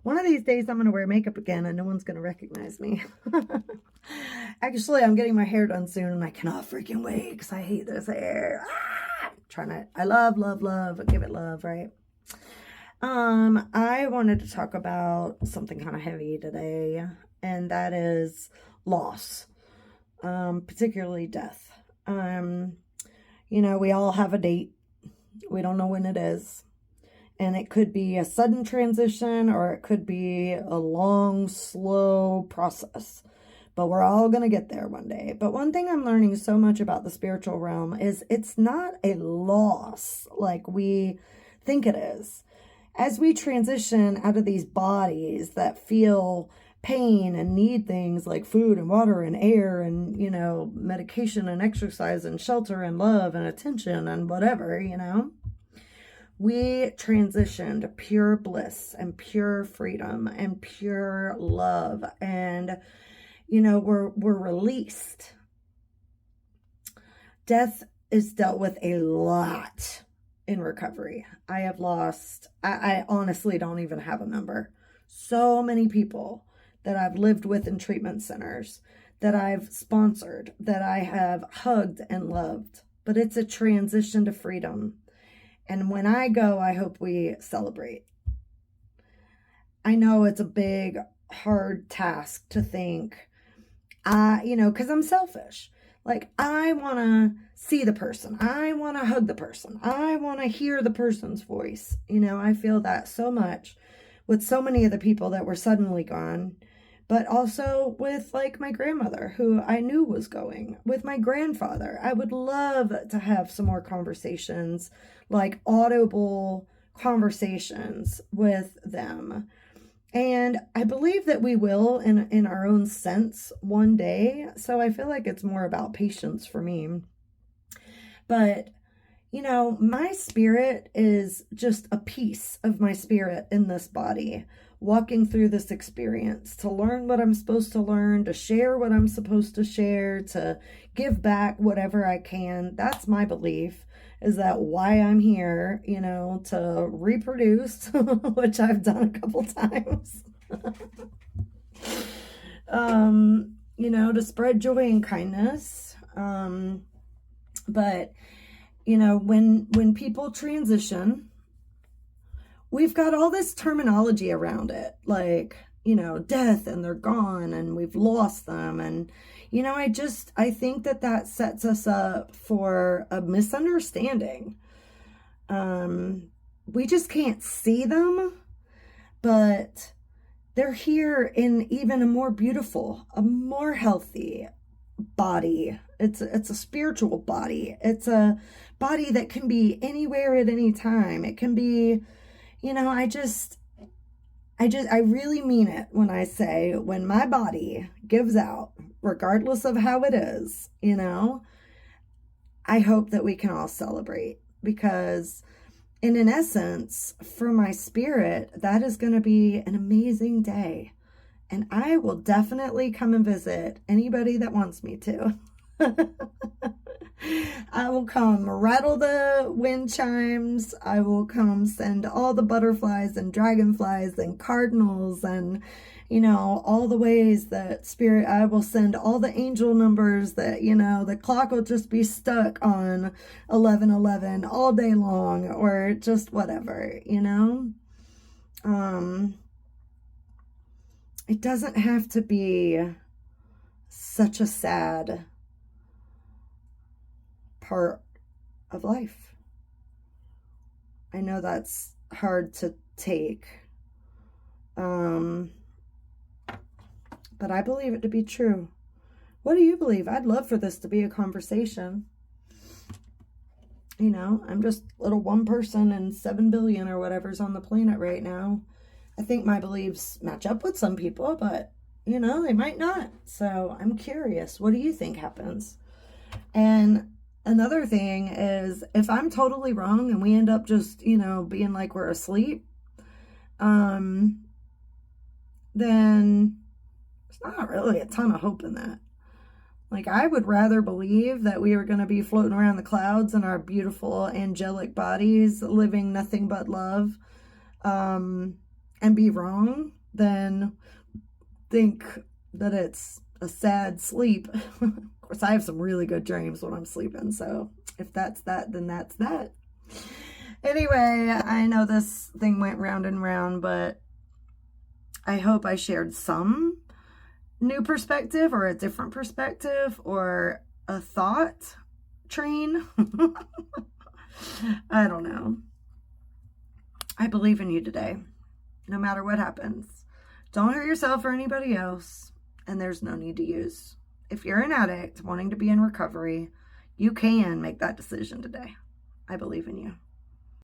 One of these days I'm going to wear makeup again and no one's going to recognize me. Actually, I'm getting my hair done soon and I cannot freaking wait because I hate this hair. I love, love, love, give it love, right? I wanted to talk about something kind of heavy today, and that is loss, particularly death. We all have a date. We don't know when it is. And it could be a sudden transition or it could be a long, slow process. But we're all going to get there one day. But one thing I'm learning so much about the spiritual realm is it's not a loss like we think it is. As we transition out of these bodies that feel pain and need things like food and water and air and, medication and exercise and shelter and love and attention and whatever, we transition to pure bliss and pure freedom and pure love. And, we're released. Death is dealt with a lot in recovery. I honestly don't even have a number. So many people that I've lived with in treatment centers, that I've sponsored, that I have hugged and loved. But it's a transition to freedom. And when I go, I hope we celebrate. I know it's a big, hard task to think, because I'm selfish. Like, I want to see the person. I want to hug the person. I want to hear the person's voice. I feel that so much with so many of the people that were suddenly gone, but also with like my grandmother who I knew was going, with my grandfather. I would love to have some more conversations, like audible conversations with them. And I believe that we will in our own sense one day. So I feel like it's more about patience for me. But, my spirit is just a piece of my spirit in this body, walking through this experience to learn what I'm supposed to learn, to share what I'm supposed to share, to give back whatever I can. That's my belief, is that why I'm here, to reproduce, which I've done a couple times. To spread joy and kindness. But when people transition, we've got all this terminology around it, like, death, and they're gone and we've lost them. And, I think that sets us up for a misunderstanding. We just can't see them, but they're here in even a more beautiful, a more healthy body. It's a spiritual body. It's a body that can be anywhere at any time. It can be, I really mean it when I say, when my body gives out, regardless of how it is, I hope that we can all celebrate, because in essence, for my spirit, that is going to be an amazing day. And I will definitely come and visit anybody that wants me to. I will come rattle the wind chimes. I will come send all the butterflies and dragonflies and cardinals and, all the ways that spirit, I will send all the angel numbers that, the clock will just be stuck on 11:11 all day long, or just whatever, It doesn't have to be such a sad part of life. I know that's hard to take, but I believe it to be true. What do you believe? I'd love for this to be a conversation. I'm just little one person and 7 billion or whatever's on the planet right now. I think my beliefs match up with some people, but, they might not. So I'm curious. What do you think happens? And another thing is, if I'm totally wrong and we end up just, being like we're asleep, then there's not really a ton of hope in that. Like, I would rather believe that we are going to be floating around the clouds in our beautiful angelic bodies, living nothing but love. and be wrong, then think that it's a sad sleep. Of course, I have some really good dreams when I'm sleeping, so if that's that, then that's that. Anyway, I know this thing went round and round, but I hope I shared some new perspective or a different perspective or a thought train. I don't know. I believe in you today, no matter what happens. Don't hurt yourself or anybody else, and there's no need to use. If you're an addict wanting to be in recovery, you can make that decision today. I believe in you.